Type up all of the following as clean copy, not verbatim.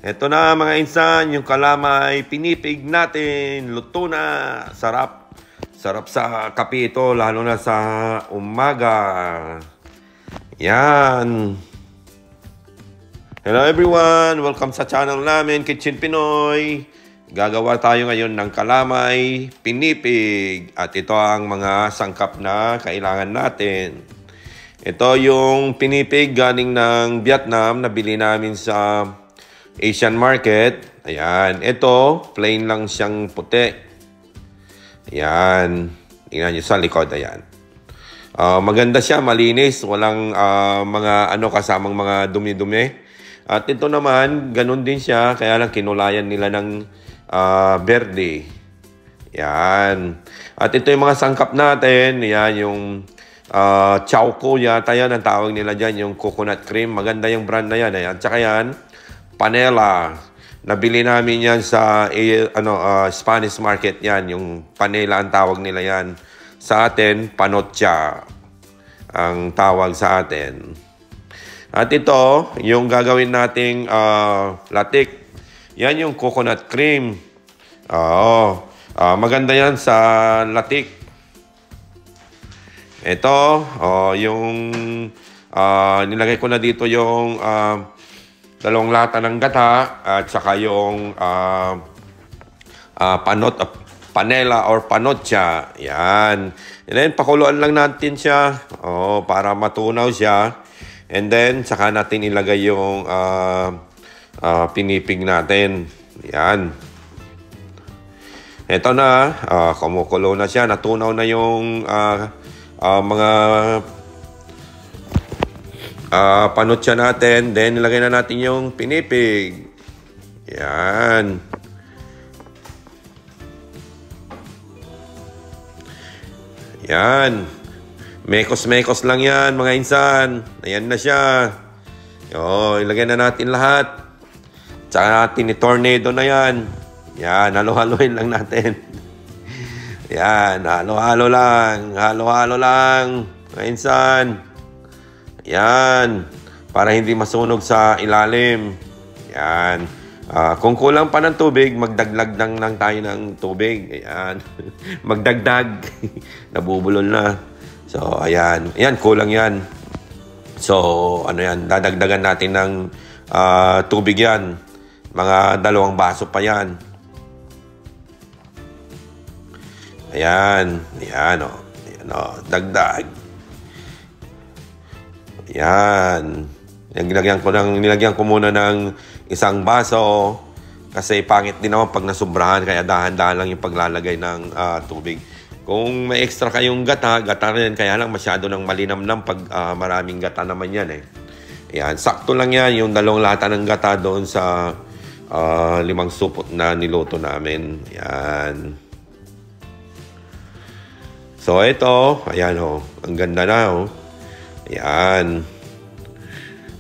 Ito na mga insan, yung kalamay, pinipig natin, luto na, sarap. Sarap sa kape ito, lalo na sa umaga. Yan. Hello everyone, welcome sa channel namin, Kitchen Pinoy. Gagawa tayo ngayon ng kalamay, pinipig. At ito ang mga sangkap na kailangan natin. Ito yung pinipig galing ng Vietnam, nabili namin sa Asian market. Ayan, ito plain lang siyang puti. Ayan, tingnan nyo sa likod. Ayan, maganda siya, malinis, walang mga kasamang mga dumi-dumi. At ito naman, ganun din siya, kaya lang kinulayan nila ng verde. Ayan, at ito yung mga sangkap natin. Ayan, yung Chowco yata yan ang tawag nila dyan, yung coconut cream. Maganda yung brand na yan. Ayan, tsaka yan panela. Nabili namin yan sa Spanish market yan. Yung panela ang tawag nila yan. Sa atin, panotcha ang tawag sa atin. At ito, yung gagawin nating latik. Yan yung coconut cream. Maganda yan sa latik. Ito, yung nilagay ko na dito yung dalawang lata ng gata at saka yung panela or panotcha. Yan. And then, pakuluan lang natin siya para matunaw siya. And then, saka natin ilagay yung pinipig natin. Yan. Ito na, kumukulo na siya. Natunaw na yung mga panotcha natin. Then, nilagay na natin yung pinipig. Yan. Yan. Mekos-mekos lang yan, mga insan. Ayan na siya. Ilagay na natin lahat. Tsaka natin i-tornado na yan. Yan, halo-haloin lang natin. Yan, halo-halo lang. Halo-halo lang, mga insan. Yan, para hindi masunog sa ilalim. Yan. Kung kulang pa ng tubig, magdaglag lang tayo ng tubig. Ayan. Magdagdag. Nabubulol na. So, ayan. Ayan, kulang yan. So, yan, dadagdagan natin ng tubig yan. Mga 2 baso pa yan. Ayan. Ayan, Ayan, dagdag. Ayan. Nilagyan ko muna ng 1 baso kasi pangit din naman pag nasubrahan, kaya dahan-dahan lang yung paglalagay ng tubig. Kung may extra kayong gata rin, kaya lang masyado ng malinamnam pag maraming gata naman yan eh. Ayan, sakto lang yan yung 2 lata ng gata doon sa 5 supot na niluto namin. Ayan. So ito, ayan ang ganda na Ayan.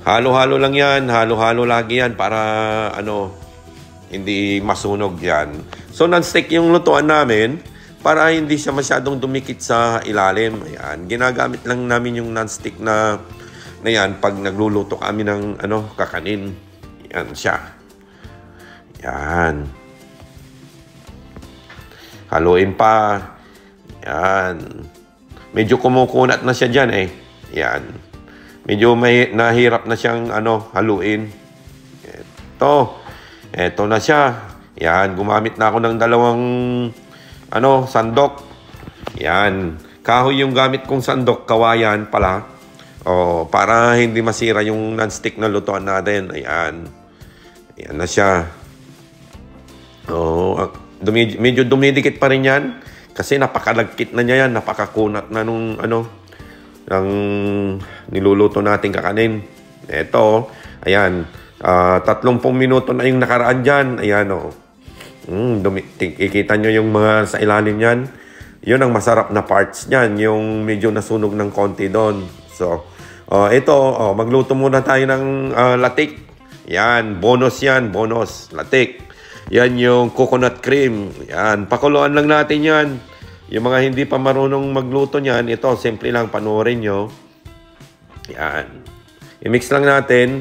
Halo-halo lang yan, halo-halo lagi yan para hindi masunog yan. So non-stick yung lutuan namin para hindi siya masyadong dumikit sa ilalim. Ayan, ginagamit lang namin yung non-stick na yan pag nagluluto kami ng kakanin. Yan siya. Yan. Haluin pa. Yan. Medyo kumukunat na siya dyan eh. Yan. Medyo may nahirap na siyang haluin. Ito na siya. Yan, gumamit na ako ng 2 sandok. Yan. Kahoy yung gamit kong sandok, kawayan pala. Para hindi masira yung non-stick na lutuan natin. Ayan. Ayan na siya. Medyo dumidikit pa rin yan. Kasi napakalagkit na niya yan. Napakakunat na nung ng niluluto natin kakanin. Ito, ayan, 30 minuto na yung nakaraan dyan. Ayan ikita nyo yung mga sa ilalim yan. Yun ang masarap na parts niyan, yung medyo nasunog ng konti doon. So, ito, magluto muna tayo ng latik. Yan, bonus yan, bonus, latik. Yan yung coconut cream. Yan, pakuluan lang natin yan. Yung mga hindi pa marunong magluto niyan, ito, simple lang, panoorin nyo. Yan. I-mix lang natin.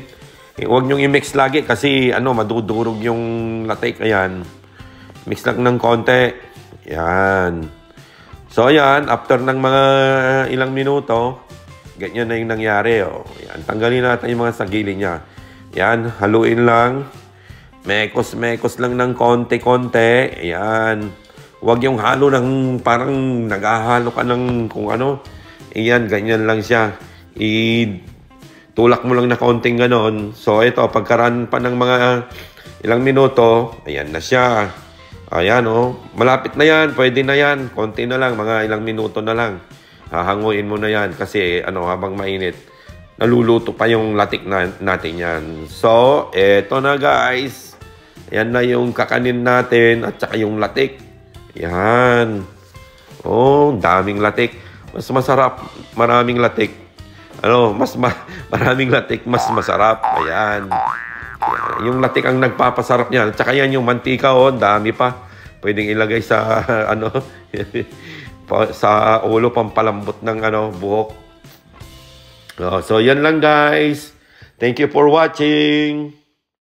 Huwag nyong i-mix lagi kasi madudurog yung latik. Ayan. Mix lang ng konti. Yan. So, ayan. After ng mga ilang minuto, ganyan na yung nangyari. Oh. Yan. Tanggalin natin yung mga sagili niya. Yan. Haluin lang. Mekos-mekos lang ng konti-konti. Ayan. Huwag yung halo ng parang naghahalo ka ng kung ano. Ayan. Ganyan lang siya. Tulak mo lang na konting ganon. So, ito, pagkaraan pa ng mga ilang minuto, ayan na siya. Ayan, oh. Malapit na yan. Pwede na yan. Konti na lang. Mga ilang minuto na lang. Hahanguin mo na yan. Kasi, habang mainit, naluluto pa yung latik natin yan. So, eto na, guys. Ayan na yung kakanin natin at saka yung latik. Ayan. Oh, daming latik. Mas masarap. Maraming latik. Maraming latik, mas masarap. Ayan. Yung latik ang nagpapasarap niyan. At saka yan yung mantika, dami pa. Pwedeng ilagay sa, sa ulo, pampalambot ng, buhok. So, yan lang, guys. Thank you for watching.